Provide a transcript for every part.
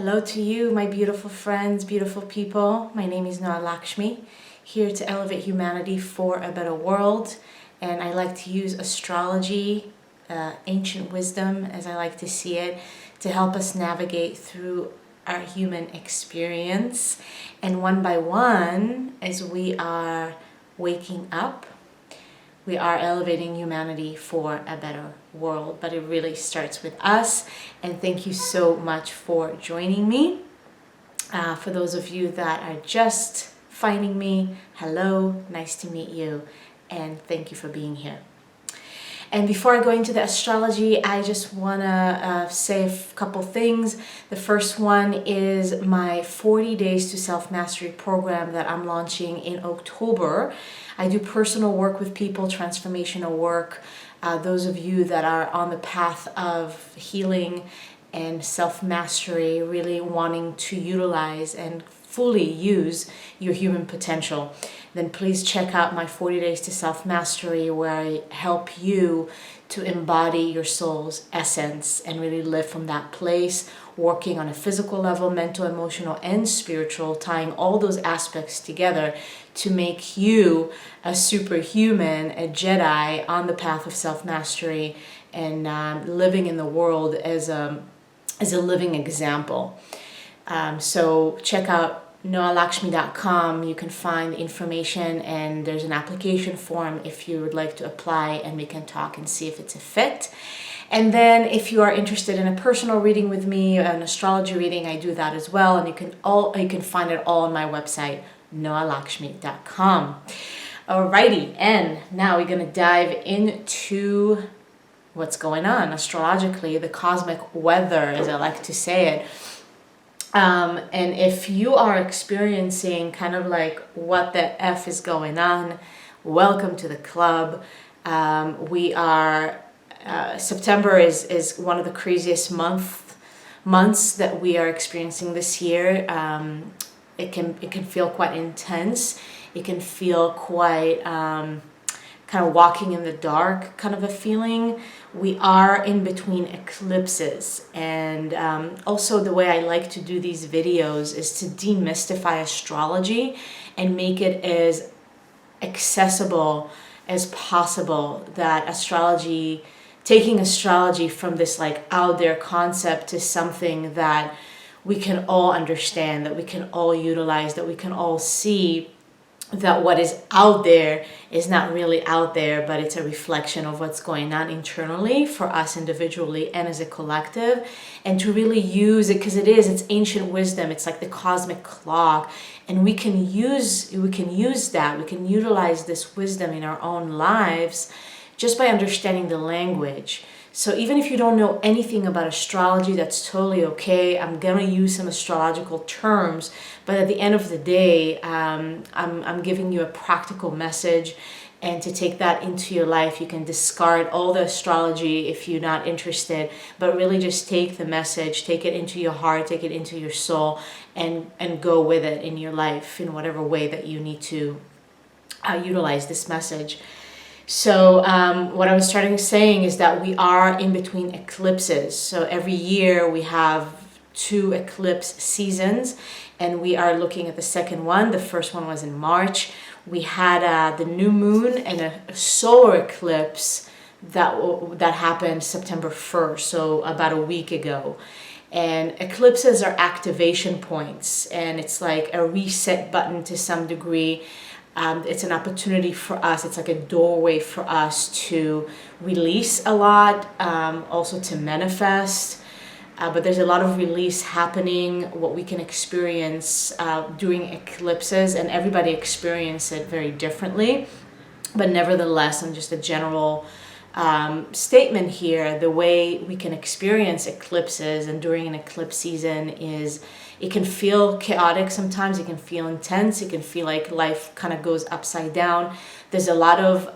Hello to you, my beautiful friends, beautiful people. My name is Noa Lakshmi, here to elevate humanity for a better world. And I like to use astrology, ancient wisdom, as I like to see it, to help us navigate through our human experience. And one by one, as we are waking up, we are elevating humanity for a better world, but it really starts with us. And thank you so much for joining me. For those of you that are just finding me, hello, nice to meet you, and thank you for being here. And before I go into the astrology, I just want to say a couple things. The first one is my 40 Days to Self-Mastery program that I'm launching in October. I do personal work with people, transformational work. Those of you that are on the path of healing and self-mastery, really wanting to utilize and fully use your human potential, then please check out my 40 Days to Self-Mastery, where I help you to embody your soul's essence and really live from that place, working on a physical level, mental, emotional, and spiritual, tying all those aspects together to make you a superhuman, a Jedi on the path of self-mastery and living in the world as a living example. So check out noalakshmi.com. You can find the information, and there's an application form if you would like to apply, and we can talk and see if it's a fit. And then if you are interested in a personal reading with me, an astrology reading, I do that as well, and you can find it all on my website, noalakshmi.com. Alrighty, and now we're going to dive into what's going on astrologically, the cosmic weather, as I like to say it. And if you are experiencing kind of like what the F is going on, welcome to the club. We are, September is one of the craziest months that we are experiencing this year. It can feel quite intense. It can feel quite kind of walking in the dark kind of a feeling. We are in between eclipses, and also the way I like to do these videos is to demystify astrology and make it as accessible as possible, that astrology, taking astrology from this like out there concept to something that we can all understand, that we can all utilize, that we can all see that what is out there is not really out there, but it's a reflection of what's going on internally for us individually and as a collective, and to really use it, because it's ancient wisdom. It's like the cosmic clock, and we can use that. We can utilize this wisdom in our own lives just by understanding the language. So even if you don't know anything about astrology, that's totally okay. I'm gonna use some astrological terms, but at the end of the day, I'm giving you a practical message, and to take that into your life. You can discard all the astrology if you're not interested, but really just take the message, take it into your heart, take it into your soul, and go with it in your life in whatever way that you need to utilize this message. So what I was starting saying is that we are in between eclipses. So every year we have 2 eclipse seasons, and we are looking at the second one. The first one was in March. We had the new moon and a solar eclipse that happened September 1st, so about a week ago. And eclipses are activation points, and it's like a reset button to some degree. It's an opportunity for us. It's like a doorway for us to release a lot, also to manifest. But there's a lot of release happening, what we can experience during eclipses, and everybody experiences it very differently. But nevertheless, on just a general statement here, the way we can experience eclipses and during an eclipse season is it can feel chaotic sometimes, it can feel intense, it can feel like life kind of goes upside down. There's a lot of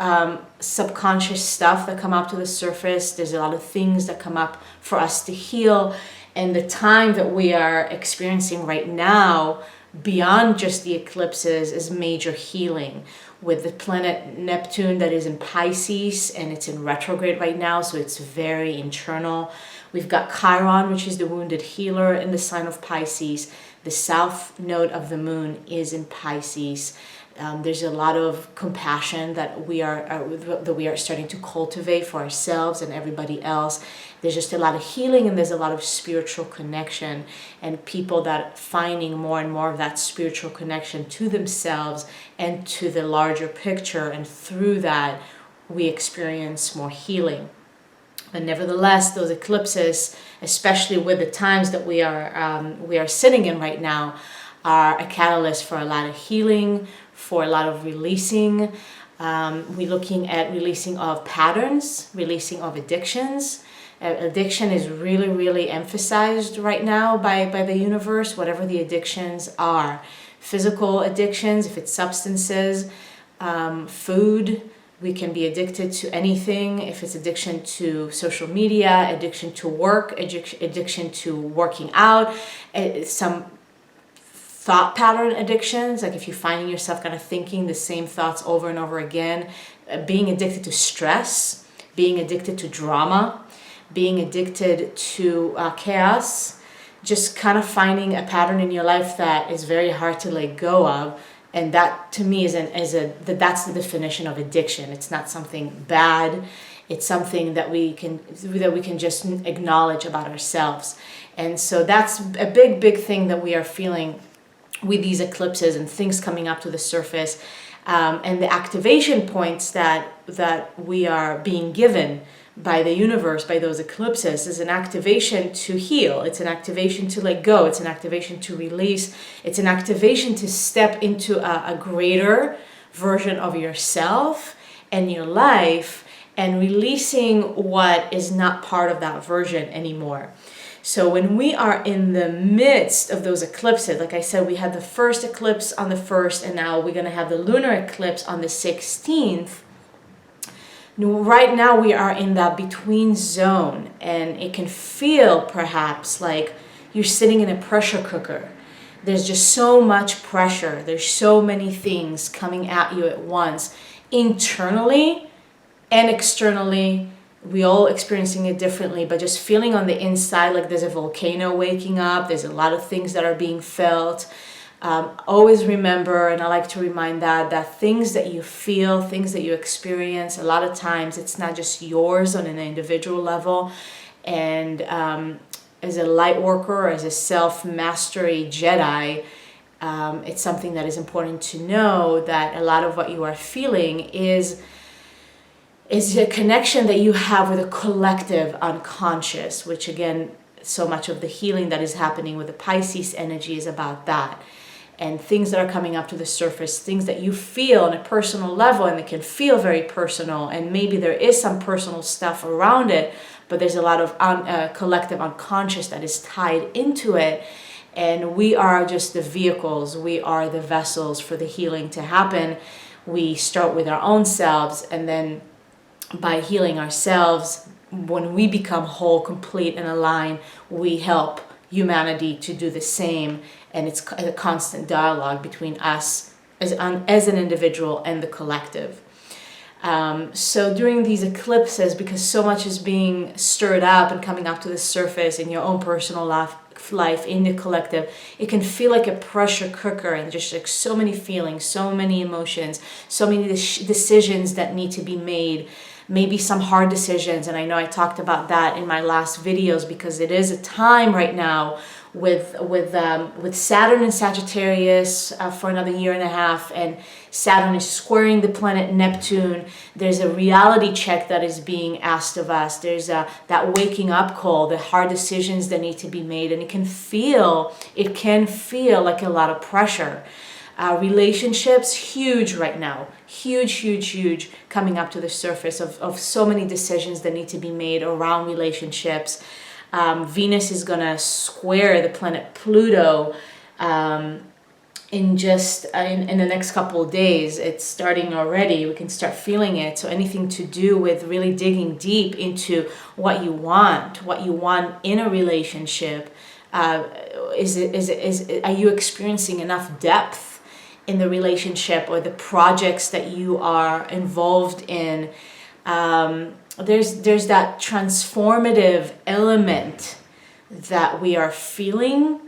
subconscious stuff that come up to the surface. There's a lot of things that come up for us to heal. And the time that we are experiencing right now beyond just the eclipses is major healing with the planet Neptune that is in Pisces, and it's in retrograde right now, so it's very internal. We've got Chiron, which is the wounded healer, in the sign of Pisces. The south node of the moon is in Pisces. There's a lot of compassion that we are starting to cultivate for ourselves and everybody else. There's just a lot of healing, and there's a lot of spiritual connection, and people that are finding more and more of that spiritual connection to themselves and to the larger picture, and through that we experience more healing. But nevertheless, those eclipses, especially with the times that we are sitting in right now, are a catalyst for a lot of healing, for a lot of releasing. We're looking at releasing of patterns, releasing of addictions. Addiction is really, really emphasized right now by the universe, whatever the addictions are. Physical addictions, if it's substances, food, we can be addicted to anything. If it's addiction to social media, addiction to work, addiction to working out, some thought pattern addictions, like if you're finding yourself kind of thinking the same thoughts over and over again, being addicted to stress, being addicted to drama, being addicted to chaos, just kind of finding a pattern in your life that is very hard to let go of. And that to me that's the definition of addiction. It's not something bad. It's something that we can just acknowledge about ourselves. And so that's a big thing that we are feeling with these eclipses and things coming up to the surface, and the activation points that we are being given by the universe, by those eclipses, is an activation to heal. It's an activation to let go. It's an activation to release. It's an activation to step into a greater version of yourself and your life, and releasing what is not part of that version anymore. So when we are in the midst of those eclipses, like I said, we had the first eclipse on the 1st, and now we're going to have the lunar eclipse on the 16th. Right now we are in that between zone, and it can feel perhaps like you're sitting in a pressure cooker. There's just so much pressure. There's so many things coming at you at once, internally and externally. We all experiencing it differently, but just feeling on the inside like there's a volcano waking up. There's a lot of things that are being felt. Always remember, and I like to remind that things that you feel, things that you experience, a lot of times it's not just yours on an individual level. And as a light worker, as a self-mastery Jedi, it's something that is important to know, that a lot of what you are feeling is a connection that you have with a collective unconscious, which again, so much of the healing that is happening with the Pisces energy is about that. And things that are coming up to the surface, things that you feel on a personal level, and it can feel very personal, and maybe there is some personal stuff around it, but there's a lot of collective unconscious that is tied into it. And we are just the vehicles, we are the vessels for the healing to happen. We start with our own selves, and then by healing ourselves, when we become whole, complete, and aligned, we help humanity to do the same. And it's a constant dialogue between us as an individual and the collective. So during these eclipses, because so much is being stirred up and coming up to the surface in your own personal life, in the collective, it can feel like a pressure cooker, and just like so many feelings, so many emotions, so many decisions that need to be made. Maybe some hard decisions, and I know I talked about that in my last videos, because it is a time right now with Saturn in Sagittarius for another 1.5 years, and Saturn is squaring the planet Neptune. There's a reality check that is being asked of us. There's that waking up call, the hard decisions that need to be made, and it can feel like a lot of pressure. Relationships, huge right now, huge coming up to the surface of so many decisions that need to be made around relationships. Venus is gonna square the planet Pluto in the next couple of days. It's starting already. We can start feeling it. So anything to do with really digging deep into what you want in a relationship, Are you experiencing enough depth in the relationship or the projects that you are involved in? There's that transformative element that we are feeling,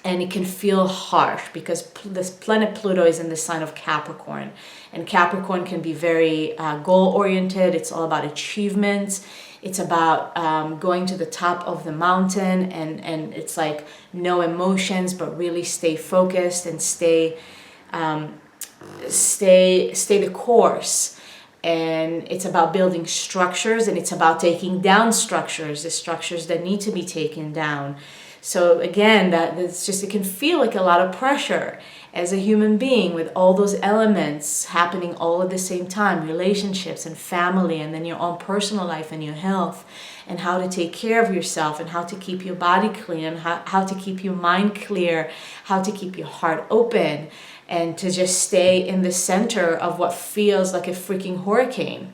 and it can feel harsh because this planet Pluto is in the sign of Capricorn, and Capricorn can be very goal-oriented. It's all about achievements. It's about going to the top of the mountain, and it's like no emotions, but really stay focused and stay the course. And it's about building structures, and it's about taking down structures, the structures that need to be taken down. So again, that's just, it can feel like a lot of pressure as a human being with all those elements happening all at the same time, relationships and family, and then your own personal life and your health, and how to take care of yourself, and how to keep your body clean, and how to keep your mind clear, how to keep your heart open, and to just stay in the center of what feels like a freaking hurricane.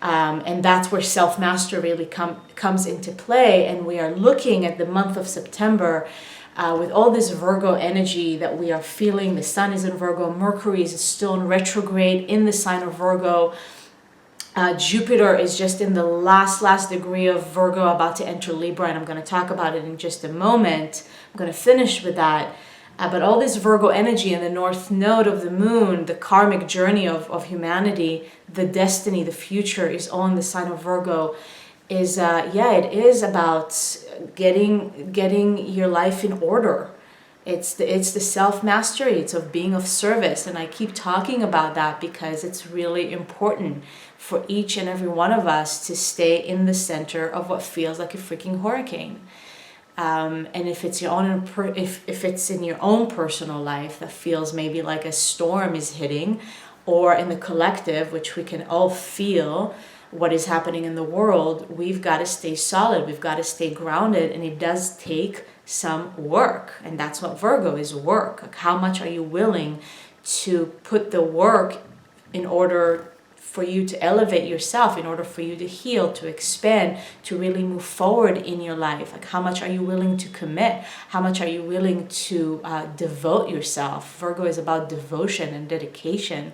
And that's where self-mastery really comes into play. And we are looking at the month of September with all this Virgo energy that we are feeling. The sun is in Virgo, Mercury is still in retrograde in the sign of Virgo. Jupiter is just in the last degree of Virgo, about to enter Libra, and I'm going to talk about it in just a moment. I'm going to finish with that. But all this Virgo energy and the north node of the moon, the karmic journey of humanity, the destiny, the future is all in the sign of Virgo. It is about getting your life in order. It's the self-mastery. It's of being of service. And I keep talking about that because it's really important for each and every one of us to stay in the center of what feels like a freaking hurricane. And if it's if it's in your own personal life that feels maybe like a storm is hitting, or in the collective, which we can all feel what is happening in the world, we've got to stay solid. We've got to stay grounded, and it does take some work. And that's what Virgo is, work. Like, how much are you willing to put the work in order for you to elevate yourself, in order for you to heal, to expand, to really move forward in your life? Like, how much are you willing to commit? How much are you willing to devote yourself? Virgo is about devotion and dedication.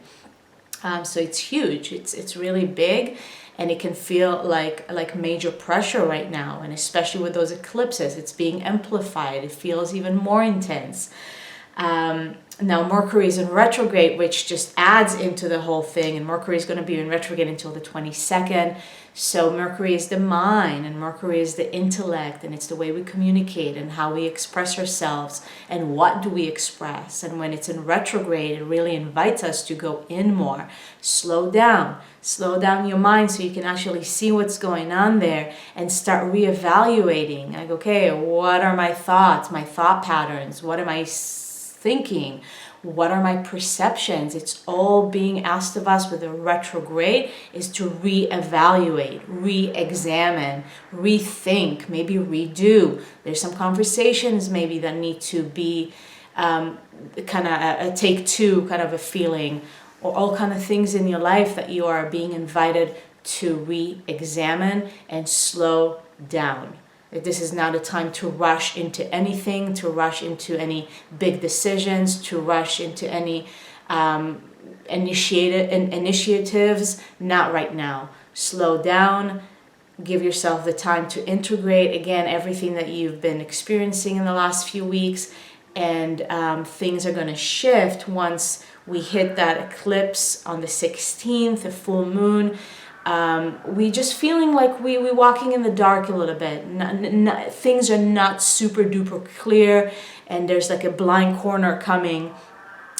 So it's huge. It's really big, and it can feel like major pressure right now. And especially with those eclipses, it's being amplified. It feels even more intense. Now Mercury is in retrograde, which just adds into the whole thing, and Mercury is going to be in retrograde until the 22nd. So Mercury is the mind, and Mercury is the intellect, and it's the way we communicate and how we express ourselves and what do we express. And when it's in retrograde, it really invites us to go in more, slow down your mind so you can actually see what's going on there and start reevaluating. Like, okay, what are my thoughts, my thought patterns? What am I thinking? What are my perceptions? It's all being asked of us with a retrograde, is to reevaluate, re-examine, rethink, maybe redo. There's some conversations maybe that need to be kind of a take two kind of a feeling, or all kind of things in your life that you are being invited to re-examine and slow down. This is not a time to rush into anything, to rush into any big decisions, to rush into any initiatives. Not right now. Slow down. Give yourself the time to integrate, again, everything that you've been experiencing in the last few weeks. And things are going to shift once we hit that eclipse on the 16th, the full moon. We just feeling like we're walking in the dark a little bit. Things are not super duper clear, and there's like a blind corner coming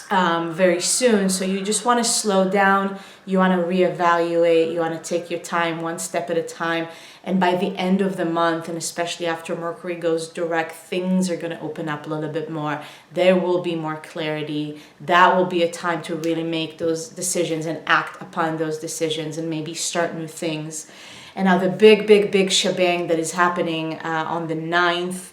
very soon. So you just want to slow down. You want to reevaluate. You want to take your time, one step at a time. And by the end of the month, and especially after Mercury goes direct, things are going to open up a little bit more. There will be more clarity. That will be a time to really make those decisions and act upon those decisions and maybe start new things. And now the big shebang that is happening on the 9th,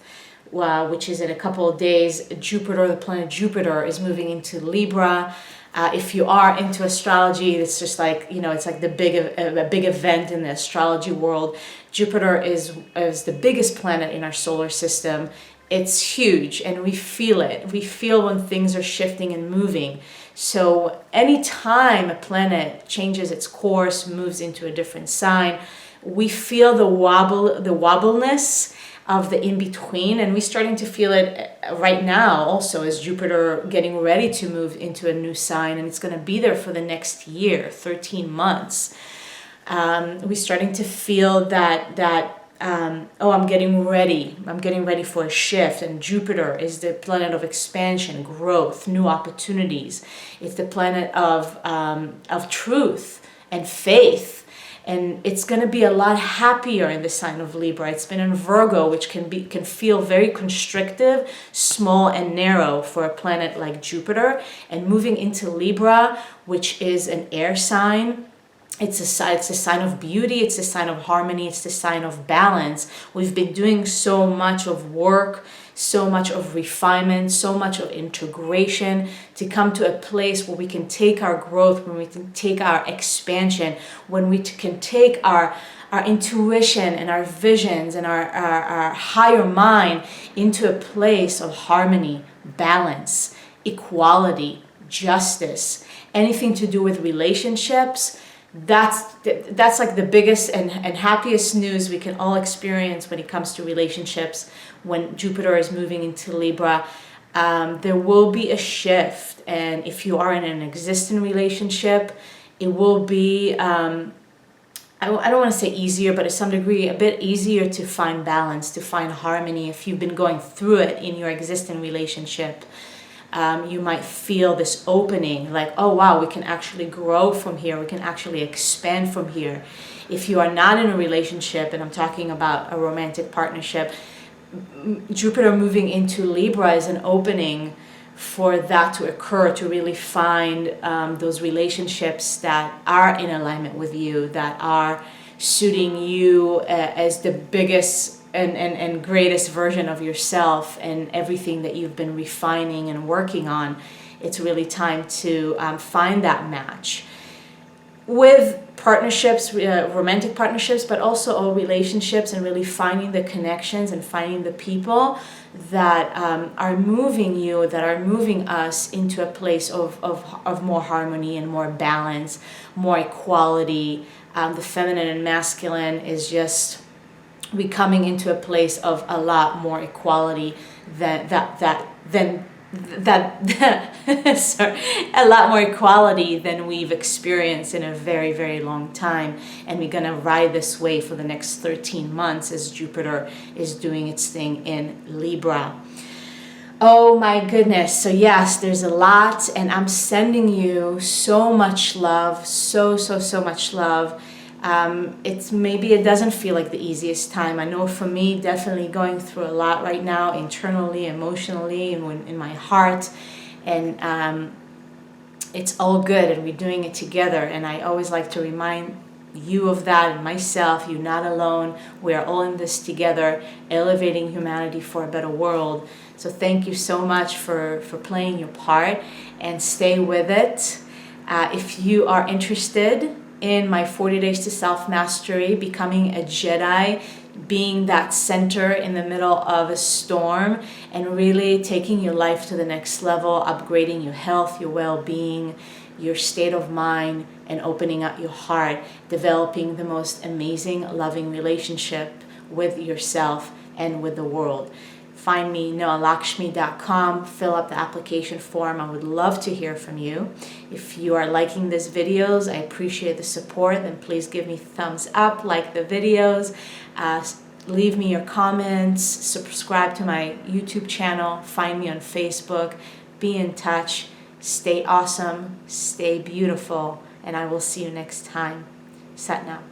which is in a couple of days, Jupiter, the planet Jupiter, is moving into Libra. If you are into astrology, it's just like, it's like a big event in the astrology world. Jupiter is the biggest planet in our solar system. it's huge, and we feel it. We feel when things are shifting and moving. So anytime a planet changes its course, moves into a different sign, we feel the wobbleness of the in-between, and we're starting to feel it right now also as Jupiter getting ready to move into a new sign, and it's going to be there for the next year, 13 months. We're starting to feel that oh, I'm getting ready for a shift. And Jupiter is the planet of expansion, growth, new opportunities. It's the planet of truth and faith. And it's going to be a lot happier in the sign of Libra. It's been in Virgo, which can feel very constrictive, small and narrow for a planet like Jupiter. And moving into Libra, which is an air sign, it's a sign of beauty, it's a sign of harmony, it's a sign of balance. We've been doing so much of work, so much of refinement, so much of integration to come to a place where we can take our growth, when we can take our expansion, when we can take our intuition and our visions and our higher mind into a place of harmony, balance, equality, justice, anything to do with relationships. That's like the biggest and happiest news we can all experience when it comes to relationships. When Jupiter is moving into Libra, there will be a shift, and if you are in an existing relationship, it will be I don't want to say easier, but to some degree a bit easier to find balance, to find harmony. If you've been going through it in your existing relationship, you might feel this opening, like, oh wow, we can actually grow from here, we can actually expand from here. If you are not in a relationship, and I'm talking about a romantic partnership, Jupiter moving into Libra is an opening for that to occur, to really find those relationships that are in alignment with you, that are suiting you as the biggest and greatest version of yourself, and everything that you've been refining and working on. It's really time to find that match with partnerships, romantic partnerships, but also all relationships, and really finding the connections and finding the people that are moving you, that are moving us into a place of more harmony and more balance, more equality. The feminine and masculine is just we coming into a place of a lot more equality than sorry, a lot more equality than we've experienced in a very, very long time. And we're gonna ride this wave for the next 13 months as Jupiter is doing its thing in Libra. Oh my goodness. So yes, there's a lot, and I'm sending you so much love, so much love. Maybe it doesn't feel like the easiest time. I know for me, definitely going through a lot right now, internally, emotionally, and in my heart, and it's all good, and we're doing it together. And I always like to remind you of that, and myself, you're not alone. We are all in this together, elevating humanity for a better world. So thank you so much for playing your part, and stay with it. If you are interested in my 40 Days to Self-Mastery, becoming a Jedi, being that center in the middle of a storm, and really taking your life to the next level, upgrading your health, your well-being, your state of mind, and opening up your heart, developing the most amazing, loving relationship with yourself and with the world. Find me, noalakshmi.com, fill up the application form. I would love to hear from you. If you are liking these videos, I appreciate the support, then please give me thumbs up, like the videos, leave me your comments, subscribe to my YouTube channel, find me on Facebook, be in touch, stay awesome, stay beautiful, and I will see you next time. Sat Nam.